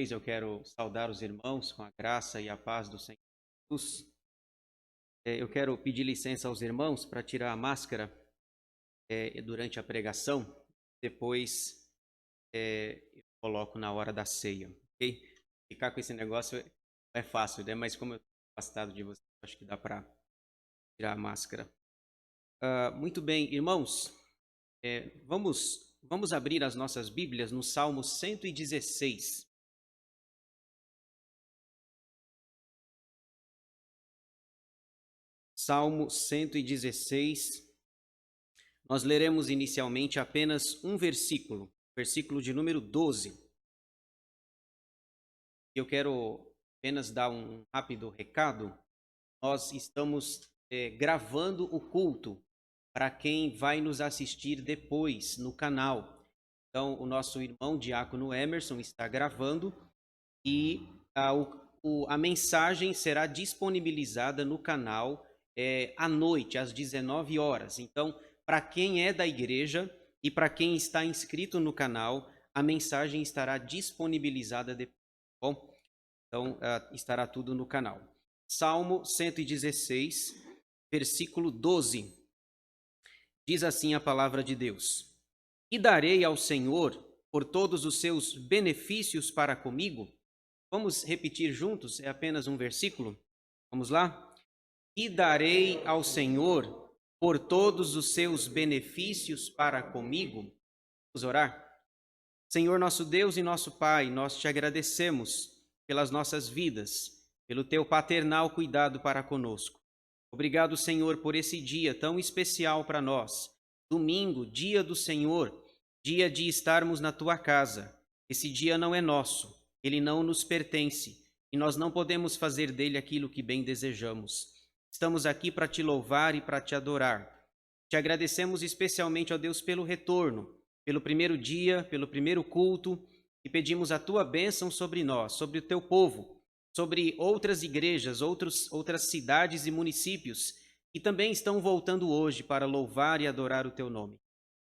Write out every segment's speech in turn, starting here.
vez eu quero saudar os irmãos com a graça e a paz do Senhor Jesus. Eu quero pedir licença aos irmãos para tirar a máscara durante a pregação. Depois eu coloco na hora da ceia, ok? Ficar com esse negócio é fácil, né? Mas como eu estou afastado de você, acho que dá para tirar a máscara. Muito bem, irmãos, vamos abrir as nossas Bíblias no Salmo 116. Salmo 116, nós leremos inicialmente apenas um versículo, versículo de número 12. Eu quero apenas dar um rápido recado. Nós estamos gravando o culto para quem vai nos assistir depois no canal. Então, o nosso irmão diácono Emerson está gravando e a mensagem será disponibilizada no canal à noite, às 19 horas. Então, para quem é da igreja e para quem está inscrito no canal, a mensagem estará disponibilizada depois, tá bom? Então, estará tudo no canal. Salmo 116, versículo 12. Diz assim a palavra de Deus: E darei ao Senhor por todos os seus benefícios para comigo. Vamos repetir juntos, é apenas um versículo. Vamos lá? E darei ao Senhor por todos os seus benefícios para comigo. Vamos orar? Senhor nosso Deus e nosso Pai, nós te agradecemos pelas nossas vidas, pelo teu paternal cuidado para conosco. Obrigado, Senhor, por esse dia tão especial para nós. Domingo, dia do Senhor, dia de estarmos na tua casa. Esse dia não é nosso, ele não nos pertence e nós não podemos fazer dele aquilo que bem desejamos. Estamos aqui para te louvar e para te adorar. Te agradecemos especialmente, ó Deus, pelo retorno, pelo primeiro dia, pelo primeiro culto, e pedimos a tua bênção sobre nós, sobre o teu povo, sobre outras igrejas, outras cidades e municípios que também estão voltando hoje para louvar e adorar o teu nome.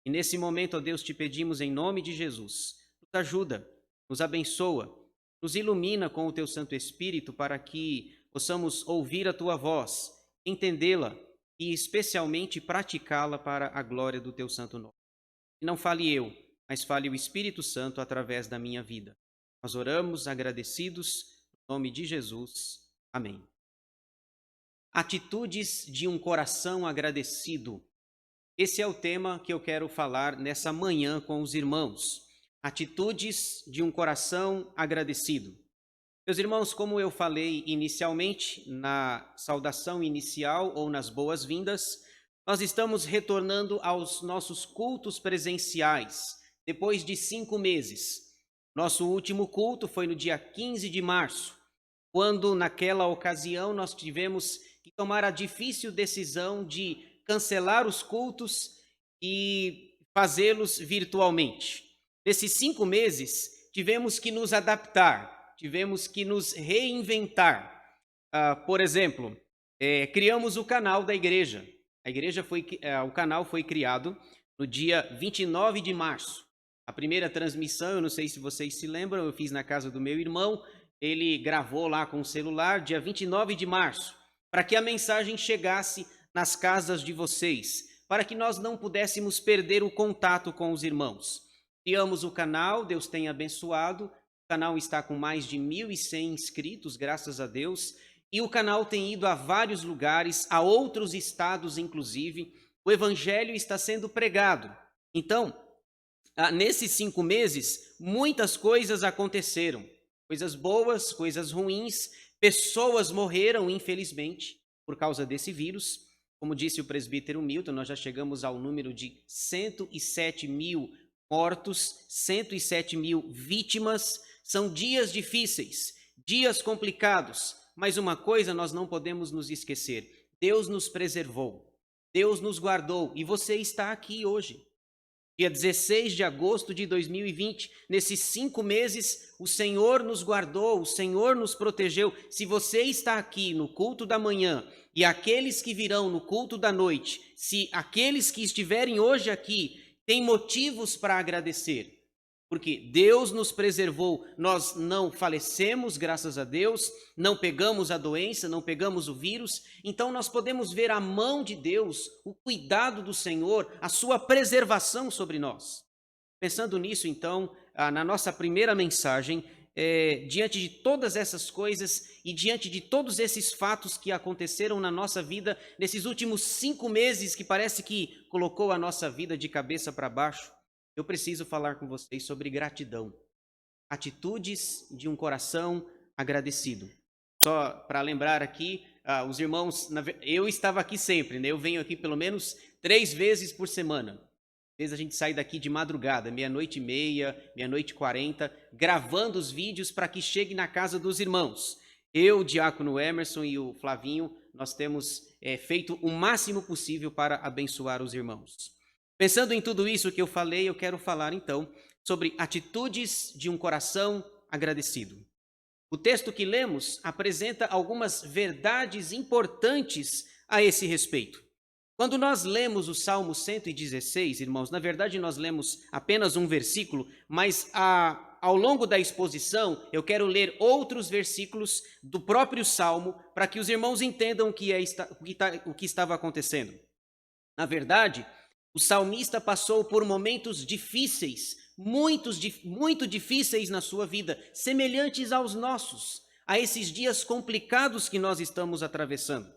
E nesse momento, ó Deus, te pedimos em nome de Jesus, nos ajuda, nos abençoa, nos ilumina com o teu Santo Espírito para que possamos ouvir a tua voz, entendê-la e especialmente praticá-la para a glória do teu santo nome. E não fale eu, mas fale o Espírito Santo através da minha vida. Nós oramos agradecidos no nome de Jesus. Amém. Atitudes de um coração agradecido. Esse é o tema que eu quero falar nessa manhã com os irmãos. Atitudes de um coração agradecido. Meus irmãos, como eu falei inicialmente, na saudação inicial ou nas boas-vindas, nós estamos retornando aos nossos cultos presenciais, depois de 5 meses. Nosso último culto foi no dia 15 de março, quando naquela ocasião nós tivemos que tomar a difícil decisão de cancelar os cultos e fazê-los virtualmente. Nesses 5 meses, tivemos que nos adaptar, tivemos que nos reinventar. Por exemplo, criamos o canal da igreja. O canal foi criado no dia 29 de março. A primeira transmissão, eu não sei se vocês se lembram, eu fiz na casa do meu irmão. Ele gravou lá com o celular, dia 29 de março, para que a mensagem chegasse nas casas de vocês, para que nós não pudéssemos perder o contato com os irmãos. Criamos o canal, Deus tem abençoado. O canal está com mais de 1.100 inscritos, graças a Deus. E o canal tem ido a vários lugares, a outros estados, inclusive. O evangelho está sendo pregado. Então, nesses 5 meses, muitas coisas aconteceram. Coisas boas, coisas ruins. Pessoas morreram, infelizmente, por causa desse vírus. Como disse o presbítero Milton, nós já chegamos ao número de 107 mil mortos, 107 mil vítimas. São dias difíceis, dias complicados, mas uma coisa nós não podemos nos esquecer: Deus nos preservou, Deus nos guardou e você está aqui hoje. Dia 16 de agosto de 2020, nesses 5 meses, o Senhor nos guardou, o Senhor nos protegeu. Se você está aqui no culto da manhã e aqueles que virão no culto da noite, se aqueles que estiverem hoje aqui têm motivos para agradecer, Porque Deus nos preservou, nós não falecemos, graças a Deus, não pegamos a doença, não pegamos o vírus, então nós podemos ver a mão de Deus, o cuidado do Senhor, a sua preservação sobre nós. Pensando nisso, então, na nossa primeira mensagem, diante de todas essas coisas e diante de todos esses fatos que aconteceram na nossa vida, nesses últimos 5 meses que parece que colocou a nossa vida de cabeça para baixo, eu preciso falar com vocês sobre gratidão. Atitudes de um coração agradecido. Só para lembrar aqui, os irmãos, eu estava aqui sempre, né? Eu venho aqui pelo menos 3 vezes por semana. Às vezes a gente sai daqui de madrugada, 00:30, 00:40, gravando os vídeos para que chegue na casa dos irmãos. Eu, o diácono Emerson e o Flavinho, nós temos feito o máximo possível para abençoar os irmãos. Pensando em tudo isso que eu falei, eu quero falar então sobre atitudes de um coração agradecido. O texto que lemos apresenta algumas verdades importantes a esse respeito. Quando nós lemos o Salmo 116, irmãos, na verdade nós lemos apenas um versículo, mas ao longo da exposição eu quero ler outros versículos do próprio Salmo para que os irmãos entendam o que estava acontecendo. Na verdade, o salmista passou por momentos difíceis, muito difíceis na sua vida, semelhantes aos nossos, a esses dias complicados que nós estamos atravessando.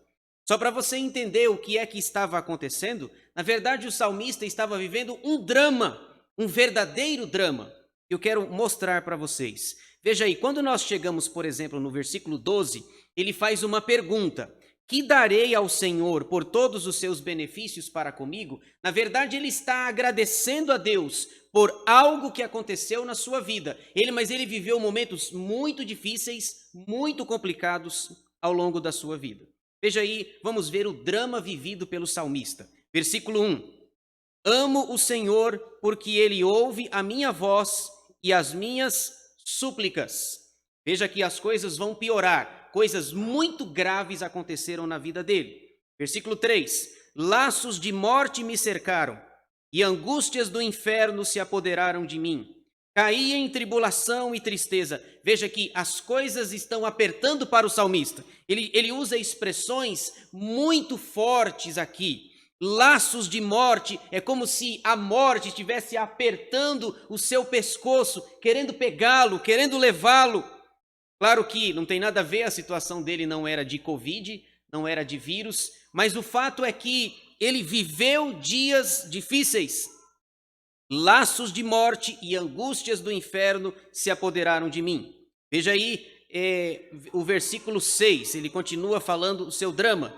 Só para você entender o que é que estava acontecendo, na verdade o salmista estava vivendo um drama, um verdadeiro drama. Eu quero mostrar para vocês. Veja aí, quando nós chegamos, por exemplo, no versículo 12, ele faz uma pergunta: que darei ao Senhor por todos os seus benefícios para comigo? Na verdade, ele está agradecendo a Deus por algo que aconteceu na sua vida. Mas ele viveu momentos muito difíceis, muito complicados ao longo da sua vida. Veja aí, vamos ver o drama vivido pelo salmista. Versículo 1. Amo o Senhor porque ele ouve a minha voz e as minhas súplicas. Veja que as coisas vão piorar. Coisas muito graves aconteceram na vida dele. Versículo 3. Laços de morte me cercaram e angústias do inferno se apoderaram de mim. Caí em tribulação e tristeza. Veja que as coisas estão apertando para o salmista. Ele usa expressões muito fortes aqui. Laços de morte, é como se a morte estivesse apertando o seu pescoço, querendo pegá-lo, querendo levá-lo. Claro que não tem nada a ver, a situação dele não era de Covid, não era de vírus, mas o fato é que ele viveu dias difíceis. Laços de morte e angústias do inferno se apoderaram de mim. Veja aí o versículo 6, ele continua falando o seu drama.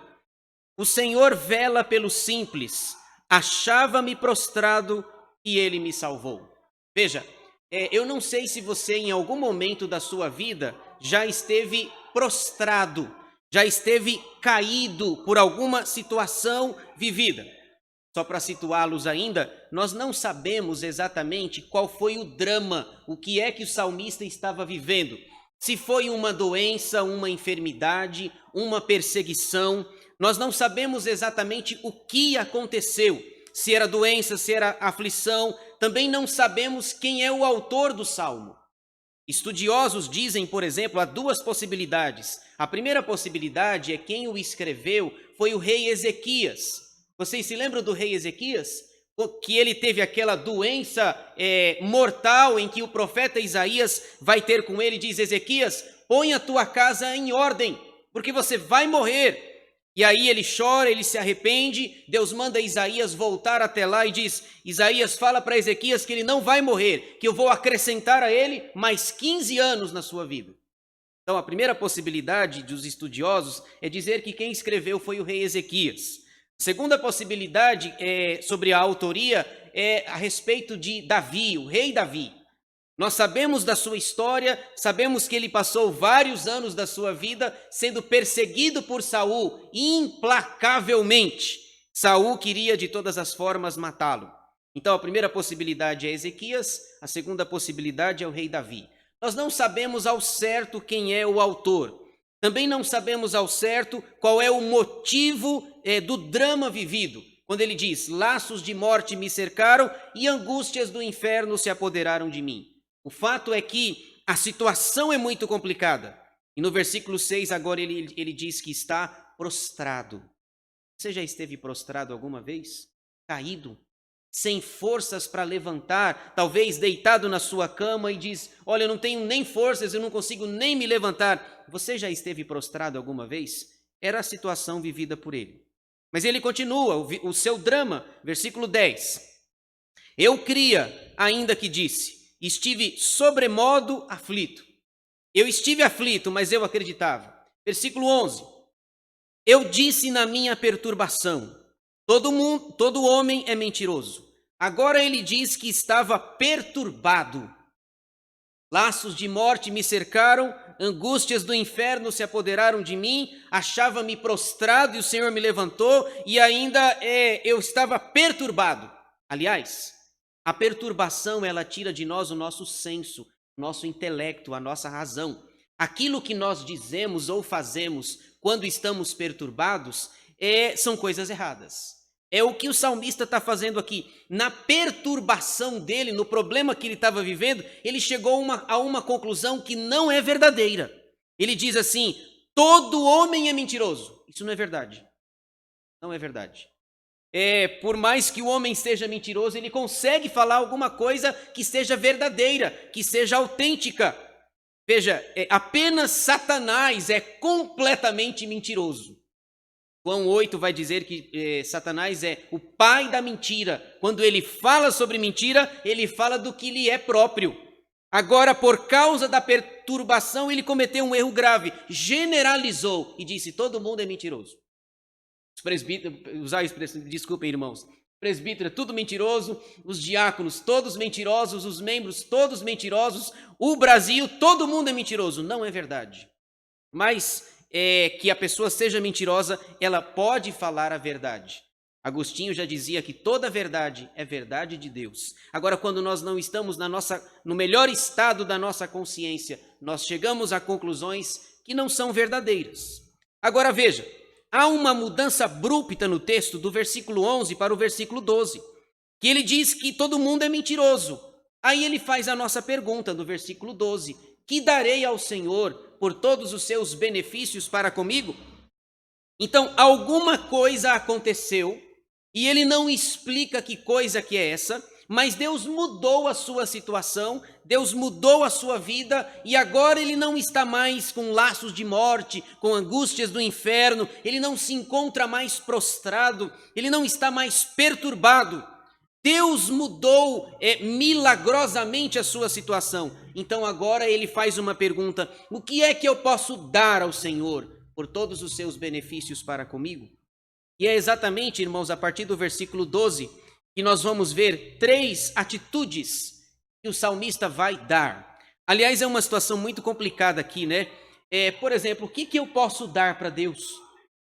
O Senhor vela pelo simples, achava-me prostrado e ele me salvou. Veja, eu não sei se você em algum momento da sua vida já esteve prostrado, já esteve caído por alguma situação vivida. Só para situá-los ainda, nós não sabemos exatamente qual foi o drama, o que é que o salmista estava vivendo. Se foi uma doença, uma enfermidade, uma perseguição, nós não sabemos exatamente o que aconteceu. Se era doença, se era aflição, também não sabemos quem é o autor do salmo. Estudiosos dizem, por exemplo, há 2 possibilidades. A primeira possibilidade é quem o escreveu foi o rei Ezequias. Vocês se lembram do rei Ezequias? Que ele teve aquela doença mortal em que o profeta Isaías vai ter com ele e diz: Ezequias, põe a tua casa em ordem, porque você vai morrer. E aí ele chora, ele se arrepende, Deus manda Isaías voltar até lá e diz: Isaías, fala para Ezequias que ele não vai morrer, que eu vou acrescentar a ele mais 15 anos na sua vida. Então a primeira possibilidade dos estudiosos é dizer que quem escreveu foi o rei Ezequias. A segunda possibilidade sobre a autoria é a respeito de Davi, o rei Davi. Nós sabemos da sua história, sabemos que ele passou vários anos da sua vida sendo perseguido por Saul implacavelmente. Saul queria de todas as formas matá-lo. Então a primeira possibilidade é Ezequias, a segunda possibilidade é o rei Davi. Nós não sabemos ao certo quem é o autor. Também não sabemos ao certo qual é o motivo do drama vivido. Quando ele diz, laços de morte me cercaram e angústias do inferno se apoderaram de mim. O fato é que a situação é muito complicada. E no versículo 6 agora ele diz que está prostrado. Você já esteve prostrado alguma vez? Caído? Sem forças para levantar, talvez deitado na sua cama e diz, olha, eu não tenho nem forças, eu não consigo nem me levantar. Você já esteve prostrado alguma vez? Era a situação vivida por ele. Mas ele continua, o seu drama, versículo 10. Eu cria, ainda que disse, estive sobremodo aflito. Eu estive aflito, mas eu acreditava. Versículo 11. Eu disse na minha perturbação, todo homem é mentiroso. Agora ele diz que estava perturbado. Laços de morte me cercaram, angústias do inferno se apoderaram de mim, achava-me prostrado e o Senhor me levantou, e ainda eu estava perturbado. Aliás, a perturbação, ela tira de nós o nosso senso, nosso intelecto, a nossa razão. Aquilo que nós dizemos ou fazemos quando estamos perturbados são coisas erradas. É o que o salmista está fazendo aqui. Na perturbação dele, no problema que ele estava vivendo, ele chegou a uma conclusão que não é verdadeira. Ele diz assim, todo homem é mentiroso. Isso não é verdade. Não é verdade. Por mais que o homem seja mentiroso, ele consegue falar alguma coisa que seja verdadeira, que seja autêntica. Veja, apenas Satanás é completamente mentiroso. João 8 vai dizer que Satanás é o pai da mentira. Quando ele fala sobre mentira, ele fala do que lhe é próprio. Agora, por causa da perturbação, ele cometeu um erro grave. Generalizou e disse, todo mundo é mentiroso. Os presbíteros, usar a expressão, desculpem irmãos, presbítero é tudo mentiroso, os diáconos todos mentirosos, os membros todos mentirosos, o Brasil, todo mundo é mentiroso. Não é verdade. Mas que a pessoa seja mentirosa, ela pode falar a verdade. Agostinho já dizia que toda verdade é verdade de Deus. Agora, quando nós não estamos no melhor estado da nossa consciência, nós chegamos a conclusões que não são verdadeiras. Agora veja, há uma mudança abrupta no texto do versículo 11 para o versículo 12, que ele diz que todo mundo é mentiroso. Aí ele faz a nossa pergunta no versículo 12, que darei ao Senhor por todos os seus benefícios para comigo? Então, alguma coisa aconteceu, e ele não explica que coisa que é essa, mas Deus mudou a sua situação, Deus mudou a sua vida, e agora ele não está mais com laços de morte, com angústias do inferno, ele não se encontra mais prostrado, ele não está mais perturbado. Deus mudou milagrosamente a sua situação. Então agora ele faz uma pergunta, o que é que eu posso dar ao Senhor por todos os seus benefícios para comigo? E é exatamente, irmãos, a partir do versículo 12, que nós vamos ver 3 atitudes que o salmista vai dar. Aliás, é uma situação muito complicada aqui, né? Por exemplo, o que eu posso dar para Deus?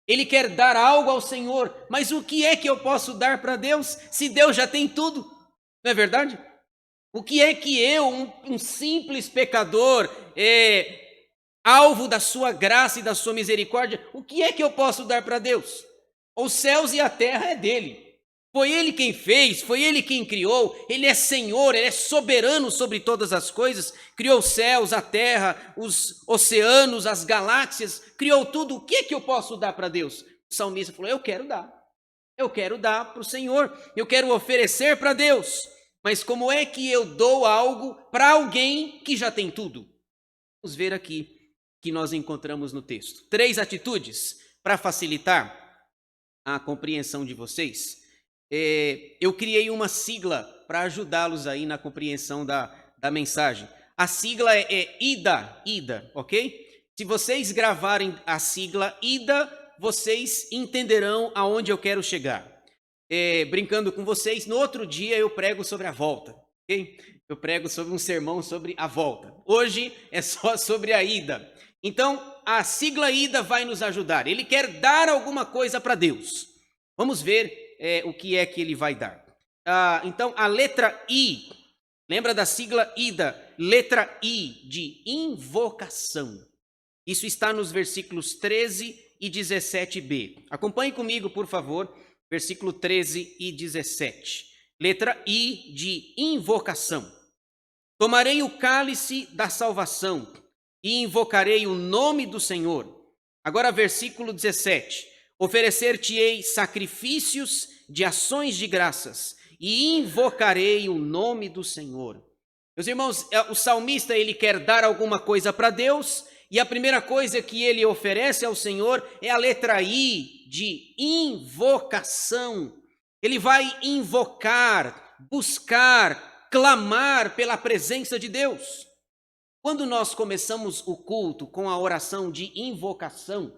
Ele quer dar algo ao Senhor, mas o que é que eu posso dar para Deus, se Deus já tem tudo? Não é verdade? O que é que eu, um simples pecador, alvo da sua graça e da sua misericórdia, o que é que eu posso dar para Deus? Os céus e a terra é dele. Foi ele quem fez, foi ele quem criou, ele é Senhor, ele é soberano sobre todas as coisas, criou os céus, a terra, os oceanos, as galáxias, criou tudo. O que é que eu posso dar para Deus? O salmista falou, eu quero dar para o Senhor, eu quero oferecer para Deus, mas como é que eu dou algo para alguém que já tem tudo? Vamos ver aqui que nós encontramos no texto. 3 atitudes para facilitar a compreensão de vocês. Eu criei uma sigla para ajudá-los aí na compreensão da mensagem. A sigla é IDA, ok? Se vocês gravarem a sigla IDA, vocês entenderão aonde eu quero chegar. Brincando com vocês, no outro dia eu prego sobre a volta, ok? Eu prego sobre um sermão sobre a volta. Hoje é só sobre a ida. Então, a sigla IDA vai nos ajudar. Ele quer dar alguma coisa para Deus. Vamos ver o que é que ele vai dar. Então, a letra I, lembra da sigla IDA? Letra I, de invocação. Isso está nos versículos 13 e 17b. Acompanhe comigo, por favor, versículo 13 e 17. Letra I, de invocação. Tomarei o cálice da salvação e invocarei o nome do Senhor. Agora, versículo 17. Oferecer-te-ei sacrifícios de ações de graças e invocarei o nome do Senhor. Meus irmãos, o salmista, ele quer dar alguma coisa para Deus, e a primeira coisa que ele oferece ao Senhor é a letra I de invocação. Ele vai invocar, buscar, clamar pela presença de Deus. Quando nós começamos o culto com a oração de invocação,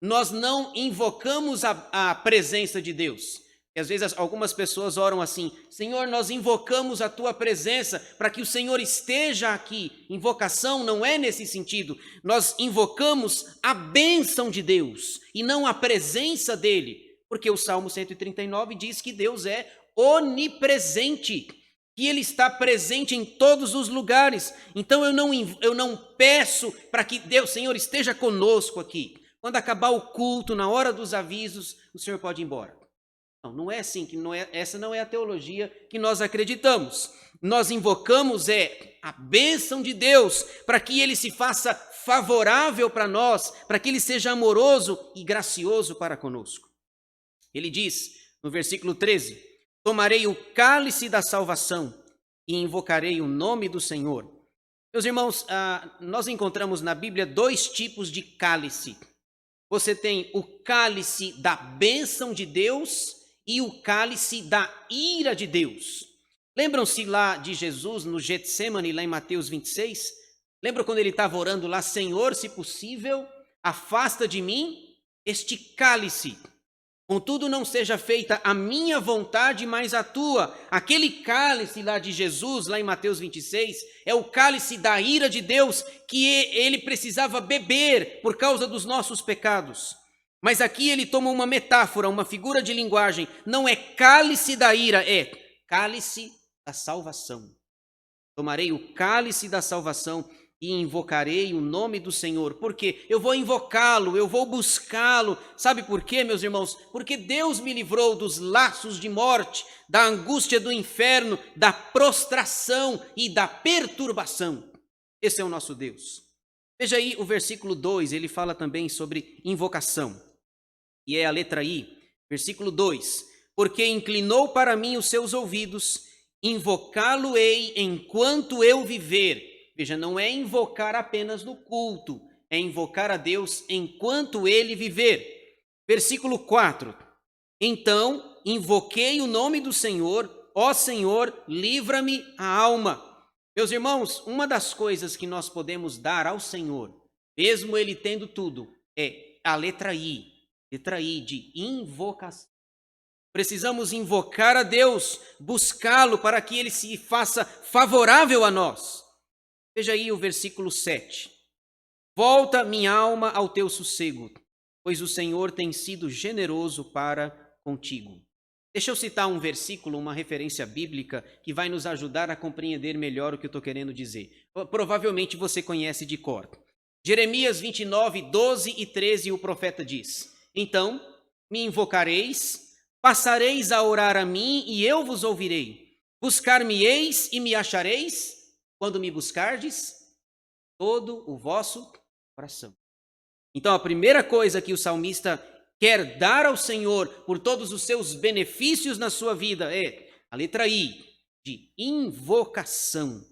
nós não invocamos a presença de Deus. E às vezes algumas pessoas oram assim: Senhor, nós invocamos a tua presença para que o Senhor esteja aqui. Invocação não é nesse sentido. Nós invocamos a bênção de Deus e não a presença dele. Porque o Salmo 139 diz que Deus é onipresente, que ele está presente em todos os lugares. Então eu não peço para que Deus, Senhor, esteja conosco aqui. Quando acabar o culto, na hora dos avisos, o Senhor pode ir embora. Não é assim, essa não é a teologia que nós acreditamos. Nós invocamos a bênção de Deus para que ele se faça favorável para nós, para que ele seja amoroso e gracioso para conosco. Ele diz no versículo 13: tomarei o cálice da salvação e invocarei o nome do Senhor. Meus irmãos, nós encontramos na Bíblia 2 tipos de cálice. Você tem o cálice da bênção de Deus e o cálice da ira de Deus. Lembram-se lá de Jesus no Getsemane, lá em Mateus 26? Lembram quando ele estava orando lá: Senhor, se possível, afasta de mim este cálice. Contudo, não seja feita a minha vontade, mas a tua. Aquele cálice lá de Jesus, lá em Mateus 26, é o cálice da ira de Deus que ele precisava beber por causa dos nossos pecados. Mas aqui ele toma uma metáfora, uma figura de linguagem. Não é cálice da ira, é cálice da salvação. Tomarei o cálice da salvação e invocarei o nome do Senhor. Porque eu vou invocá-lo, eu vou buscá-lo. Sabe por quê, meus irmãos? Porque Deus me livrou dos laços de morte, da angústia do inferno, da prostração e da perturbação. Esse é o nosso Deus. Veja aí o versículo 2, ele fala também sobre invocação. E é a letra I, versículo 2. Porque inclinou para mim os seus ouvidos, invocá-lo-ei enquanto eu viver. Veja, não é invocar apenas no culto, é invocar a Deus enquanto ele viver. Versículo 4. Então invoquei o nome do Senhor, ó Senhor, livra-me a alma. Meus irmãos, uma das coisas que nós podemos dar ao Senhor, mesmo ele tendo tudo, é a letra I de invocação. Precisamos invocar a Deus, buscá-lo para que ele se faça favorável a nós. Veja aí o versículo 7. Volta minha alma ao teu sossego, pois o Senhor tem sido generoso para contigo. Deixa eu citar um versículo, uma referência bíblica que vai nos ajudar a compreender melhor o que eu estou querendo dizer. Provavelmente você conhece de cor. Jeremias 29, 12 e 13, o profeta diz: então me invocareis, passareis a orar a mim e eu vos ouvirei. Buscar-me-eis e me achareis, quando me buscardes todo o vosso coração. Então a primeira coisa que o salmista quer dar ao Senhor por todos os seus benefícios na sua vida é a letra I de invocação.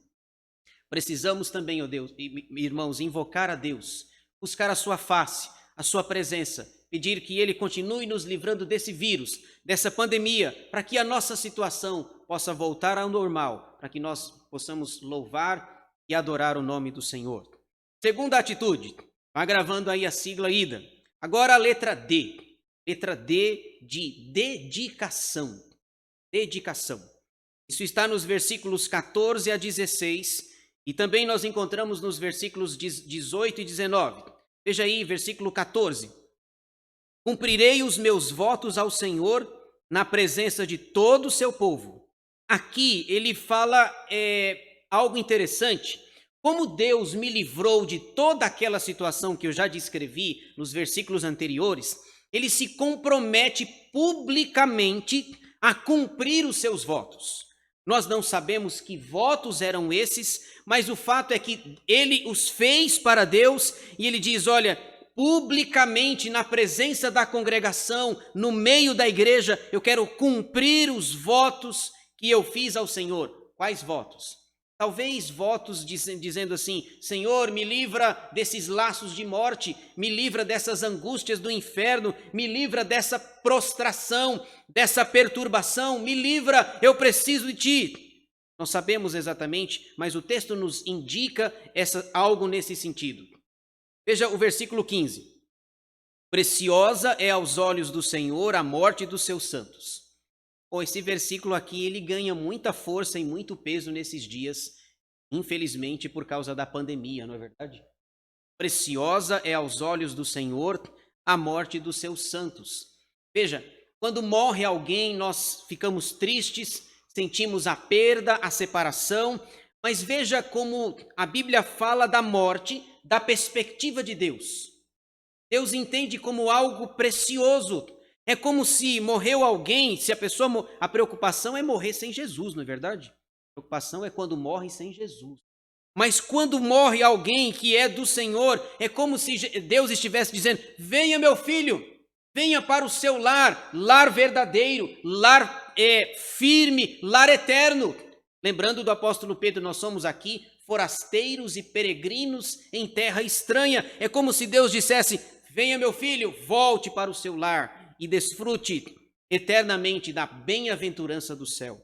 Precisamos também, ó Deus, irmãos, invocar a Deus, buscar a sua face, a sua presença, pedir que ele continue nos livrando desse vírus, dessa pandemia, para que a nossa situação possa voltar ao normal, para que nós possamos louvar e adorar o nome do Senhor. Segunda atitude, vai gravando aí a sigla IDA. Agora a letra D de dedicação. Dedicação. Isso está nos versículos 14 a 16 e também nós encontramos nos versículos 18 e 19. Veja aí, versículo 14. Cumprirei os meus votos ao Senhor na presença de todo o seu povo. Aqui ele fala algo interessante. Como Deus me livrou de toda aquela situação que eu já descrevi nos versículos anteriores, ele se compromete publicamente a cumprir os seus votos. Nós não sabemos que votos eram esses, mas o fato é que ele os fez para Deus e ele diz: olha, publicamente, na presença da congregação, no meio da igreja, eu quero cumprir os votos que eu fiz ao Senhor. Quais votos? Talvez votos dizendo assim: Senhor, me livra desses laços de morte, me livra dessas angústias do inferno, me livra dessa prostração, dessa perturbação, me livra, eu preciso de Ti. Não sabemos exatamente, mas o texto nos indica algo nesse sentido. Veja o versículo 15. Preciosa é aos olhos do Senhor a morte dos seus santos. Esse versículo aqui, ele ganha muita força e muito peso nesses dias, infelizmente por causa da pandemia, não é verdade? Preciosa é aos olhos do Senhor a morte dos seus santos. Veja, quando morre alguém, nós ficamos tristes, sentimos a perda, a separação, mas veja como a Bíblia fala da morte da perspectiva de Deus. Deus entende como algo precioso. É como se morreu alguém, se a preocupação é morrer sem Jesus, não é verdade? A preocupação é quando morre sem Jesus. Mas quando morre alguém que é do Senhor, é como se Deus estivesse dizendo: venha meu filho, venha para o seu lar, lar verdadeiro, lar firme, lar eterno. Lembrando do apóstolo Pedro, nós somos aqui forasteiros e peregrinos em terra estranha. É como se Deus dissesse: venha meu filho, volte para o seu lar e desfrute eternamente da bem-aventurança do céu.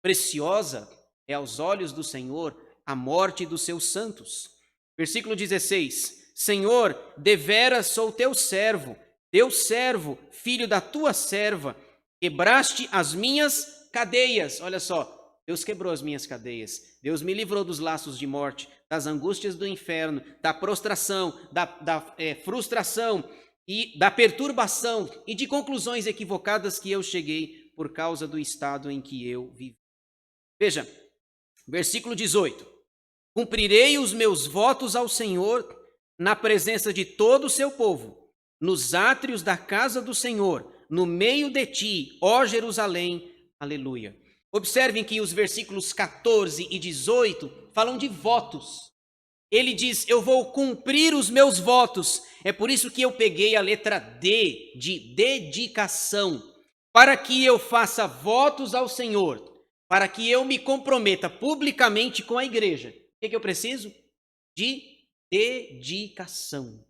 Preciosa é aos olhos do Senhor a morte dos seus santos. Versículo 16. Senhor, deveras sou teu servo, filho da tua serva, quebraste as minhas cadeias. Olha só, Deus quebrou as minhas cadeias. Deus me livrou dos laços de morte, das angústias do inferno, da prostração, da frustração e da perturbação e de conclusões equivocadas que eu cheguei por causa do estado em que eu vivi. Veja, versículo 18. Cumprirei os meus votos ao Senhor na presença de todo o seu povo, nos átrios da casa do Senhor, no meio de ti, ó Jerusalém. Aleluia. Observem que os versículos 14 e 18 falam de votos. Ele diz: eu vou cumprir os meus votos. É por isso que eu peguei a letra D, de dedicação, para que eu faça votos ao Senhor, para que eu me comprometa publicamente com a igreja. O que eu preciso? De dedicação.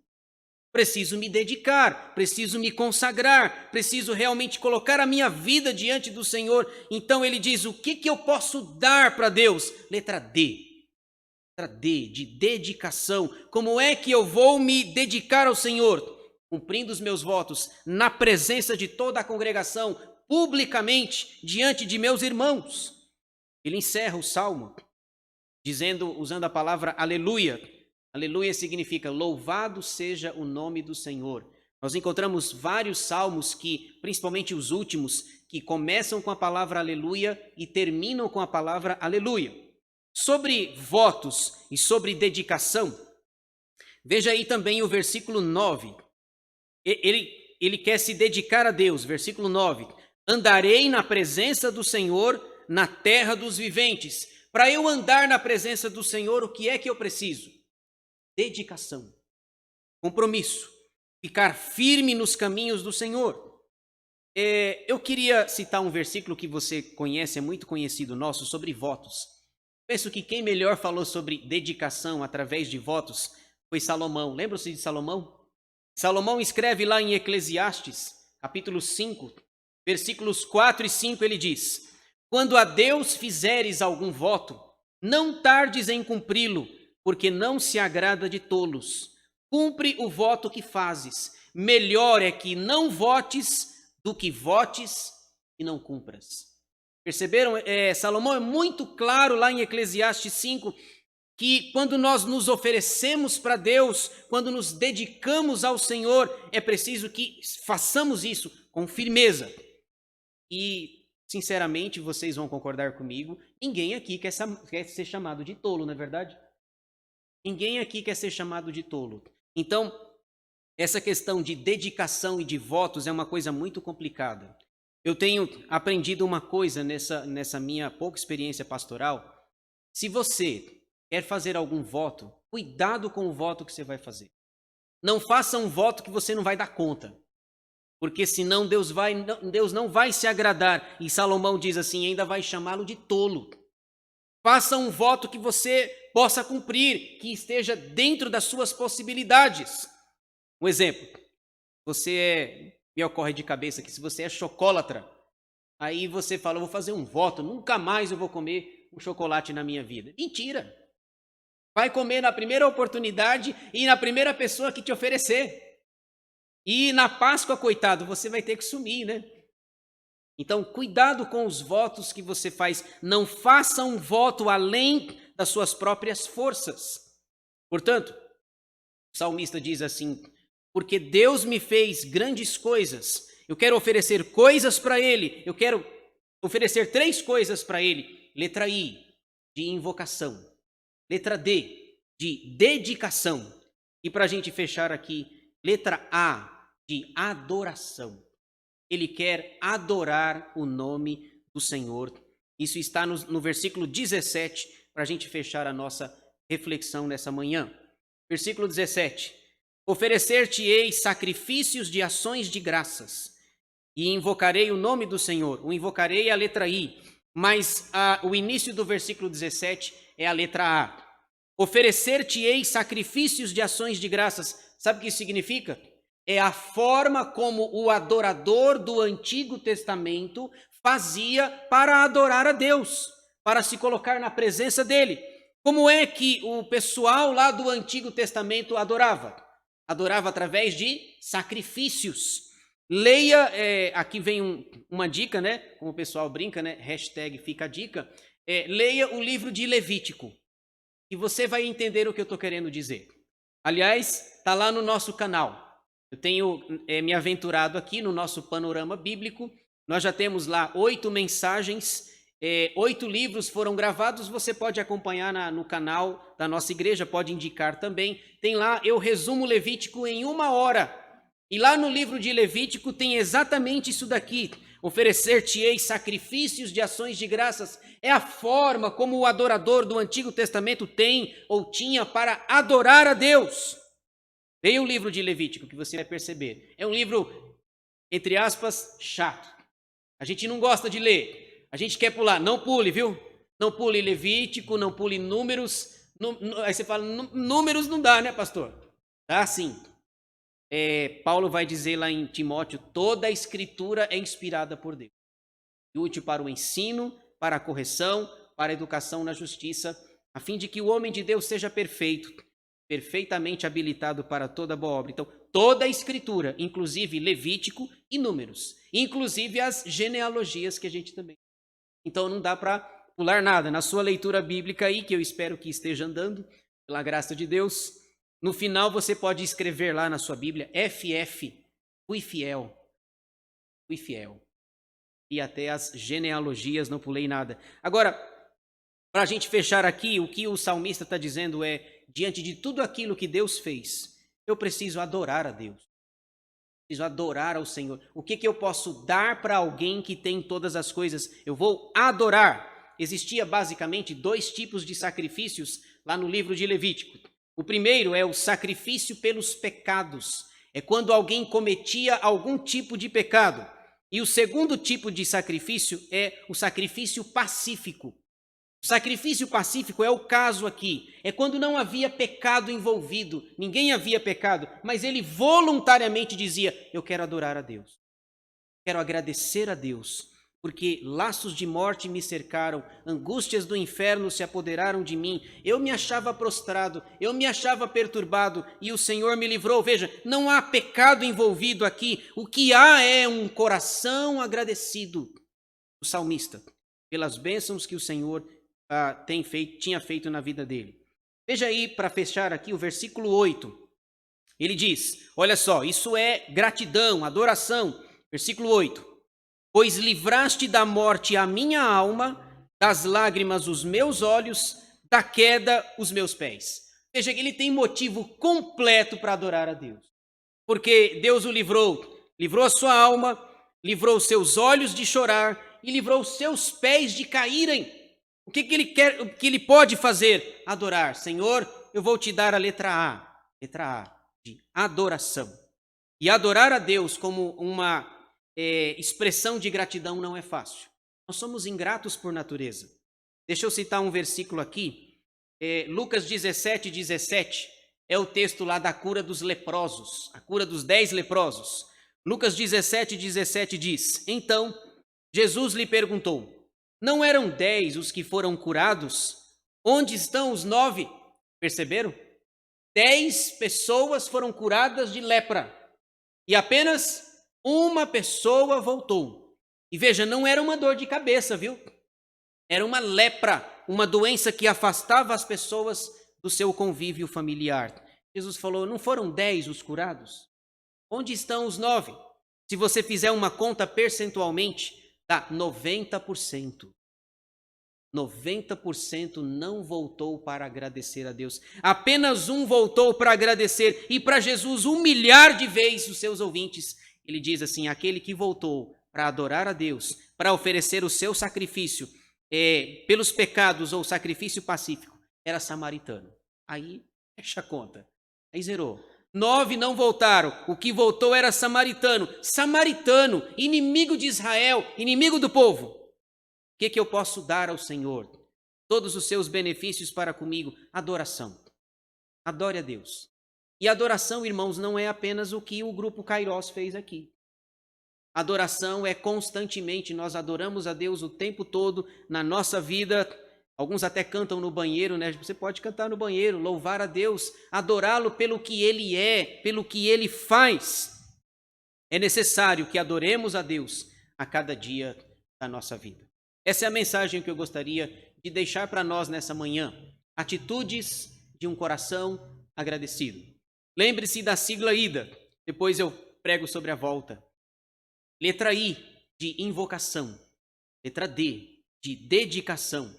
Preciso me dedicar, preciso me consagrar, preciso realmente colocar a minha vida diante do Senhor. Então ele diz: o que eu posso dar para Deus? Letra D. Letra D, de dedicação. Como é que eu vou me dedicar ao Senhor? Cumprindo os meus votos na presença de toda a congregação, publicamente, diante de meus irmãos. Ele encerra o salmo usando a palavra aleluia. Aleluia significa louvado seja o nome do Senhor. Nós encontramos vários salmos principalmente os últimos, que começam com a palavra aleluia e terminam com a palavra aleluia. Sobre votos e sobre dedicação, veja aí também o versículo 9. Ele quer se dedicar a Deus. Versículo 9. Andarei na presença do Senhor na terra dos viventes. Para eu andar na presença do Senhor, o que é que eu preciso? Dedicação, compromisso, ficar firme nos caminhos do Senhor. Eu queria citar um versículo que você conhece, é muito conhecido nosso, sobre votos. Penso que quem melhor falou sobre dedicação através de votos foi Salomão. Lembram-se de Salomão? Salomão escreve lá em Eclesiastes, capítulo 5, versículos 4 e 5, ele diz: quando a Deus fizeres algum voto, não tardes em cumpri-lo, porque não se agrada de tolos. Cumpre o voto que fazes. Melhor é que não votes do que votes e não cumpras. Perceberam? Salomão é muito claro lá em Eclesiastes 5, que quando nós nos oferecemos para Deus, quando nos dedicamos ao Senhor, é preciso que façamos isso com firmeza. E, sinceramente, vocês vão concordar comigo, ninguém aqui quer ser chamado de tolo, não é verdade? Ninguém aqui quer ser chamado de tolo. Então, essa questão de dedicação e de votos é uma coisa muito complicada. Eu tenho aprendido uma coisa nessa minha pouca experiência pastoral. Se você quer fazer algum voto, cuidado com o voto que você vai fazer. Não faça um voto que você não vai dar conta. Porque senão Deus não vai se agradar. E Salomão diz assim, ainda vai chamá-lo de tolo. Faça um voto que você possa cumprir, que esteja dentro das suas possibilidades. Um exemplo, me ocorre de cabeça que se você é chocólatra, aí você fala, eu vou fazer um voto, nunca mais eu vou comer um chocolate na minha vida. Mentira! Vai comer na primeira oportunidade e na primeira pessoa que te oferecer. E na Páscoa, coitado, você vai ter que sumir, né? Então, cuidado com os votos que você faz. Não faça um voto além das suas próprias forças. Portanto, o salmista diz assim, porque Deus me fez grandes coisas, eu quero oferecer coisas para Ele, eu quero oferecer 3 coisas para Ele. Letra I, de invocação. Letra D, de dedicação. E para a gente fechar aqui, letra A, de adoração. Ele quer adorar o nome do Senhor. Isso está no versículo 17, para a gente fechar a nossa reflexão nessa manhã. Versículo 17. Oferecer-te-ei sacrifícios de ações de graças, e invocarei o nome do Senhor. O invocarei é a letra I, mas o início do versículo 17 é a letra A. Oferecer-te-ei sacrifícios de ações de graças. Sabe o que isso significa? É a forma como o adorador do Antigo Testamento fazia para adorar a Deus, para se colocar na presença dele. Como é que o pessoal lá do Antigo Testamento adorava? Adorava através de sacrifícios. Leia, aqui vem uma dica, né? Como o pessoal brinca, né? Hashtag fica a dica. Leia o livro de Levítico, e você vai entender o que eu estou querendo dizer. Aliás, está lá no nosso canal. Eu tenho me aventurado aqui no nosso panorama bíblico. Nós já temos lá 8 mensagens, 8 livros foram gravados. Você pode acompanhar no canal da nossa igreja, pode indicar também. Tem lá, eu resumo Levítico em 1 hora. E lá no livro de Levítico tem exatamente isso daqui. Oferecer-te-ei sacrifícios de ações de graças. É a forma como o adorador do Antigo Testamento tem ou tinha para adorar a Deus. Leia o livro de Levítico que você vai perceber. É um livro, entre aspas, chato. A gente não gosta de ler. A gente quer pular. Não pule, viu? Não pule Levítico, não pule Números. Aí você fala, Números não dá, né, pastor? Dá sim. Paulo vai dizer lá em Timóteo, toda a escritura é inspirada por Deus. E útil para o ensino, para a correção, para a educação na justiça, a fim de que o homem de Deus seja perfeito, perfeitamente habilitado para toda boa obra. Então, toda a escritura, inclusive Levítico e Números, inclusive as genealogias que a gente também. Então, não dá para pular nada. Na sua leitura bíblica aí, que eu espero que esteja andando, pela graça de Deus, no final você pode escrever lá na sua Bíblia, FF, fui fiel. Fui fiel. E até as genealogias, não pulei nada. Agora, para a gente fechar aqui, o que o salmista está dizendo é, diante de tudo aquilo que Deus fez, eu preciso adorar a Deus. Preciso adorar ao Senhor. O que eu posso dar para alguém que tem todas as coisas? Eu vou adorar. Existia basicamente 2 tipos de sacrifícios lá no livro de Levítico. O primeiro é o sacrifício pelos pecados. É quando alguém cometia algum tipo de pecado. E o segundo tipo de sacrifício é o sacrifício pacífico. O sacrifício pacífico é o caso aqui. É quando não havia pecado envolvido. Ninguém havia pecado. Mas ele voluntariamente dizia, eu quero adorar a Deus. Quero agradecer a Deus. Porque laços de morte me cercaram, angústias do inferno se apoderaram de mim, eu me achava prostrado, eu me achava perturbado e o Senhor me livrou. Veja, não há pecado envolvido aqui, o que há é um coração agradecido. O salmista, pelas bênçãos que o Senhor tinha feito na vida dele. Veja aí, para fechar aqui, o versículo 8. Ele diz, olha só, isso é gratidão, adoração. Versículo 8. Pois livraste da morte a minha alma, das lágrimas os meus olhos, da queda os meus pés. Veja que ele tem motivo completo para adorar a Deus. Porque Deus o livrou a sua alma, livrou os seus olhos de chorar e livrou os seus pés de caírem. O que ele quer, o que ele pode fazer? Adorar. Senhor, eu vou te dar a letra A de adoração. E adorar a Deus como uma expressão de gratidão não é fácil. Nós somos ingratos por natureza. Deixa eu citar um versículo aqui. Lucas 17:17 é o texto lá da cura dos leprosos, a cura dos 10 leprosos. Lucas 17:17 diz: Então Jesus lhe perguntou: Não eram 10 os que foram curados? Onde estão os 9? Perceberam? 10 pessoas foram curadas de lepra e apenas uma pessoa voltou. E veja, não era uma dor de cabeça, viu? Era uma lepra, uma doença que afastava as pessoas do seu convívio familiar. Jesus falou: Não foram 10 os curados? Onde estão os 9? Se você fizer uma conta percentualmente, dá 90%. 90% não voltou para agradecer a Deus. Apenas um voltou para agradecer. E para Jesus, 1 milhar de vezes os seus ouvintes, ele diz assim: aquele que voltou para adorar a Deus, para oferecer o seu sacrifício pelos pecados ou sacrifício pacífico, era samaritano. Aí, fecha a conta. Aí zerou. 9 não voltaram. O que voltou era samaritano. Samaritano, inimigo de Israel, inimigo do povo. O que eu posso dar ao Senhor? Todos os seus benefícios para comigo. Adoração. Adore a Deus. E adoração, irmãos, não é apenas o que o grupo Kairos fez aqui. Adoração é constantemente, nós adoramos a Deus o tempo todo na nossa vida. Alguns até cantam no banheiro, né? Você pode cantar no banheiro, louvar a Deus, adorá-lo pelo que Ele é, pelo que Ele faz. É necessário que adoremos a Deus a cada dia da nossa vida. Essa é a mensagem que eu gostaria de deixar para nós nessa manhã. Atitudes de um coração agradecido. Lembre-se da sigla IDA, depois eu prego sobre a volta. Letra I, de invocação. Letra D, de dedicação.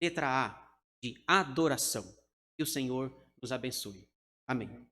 Letra A, de adoração. Que o Senhor nos abençoe. Amém.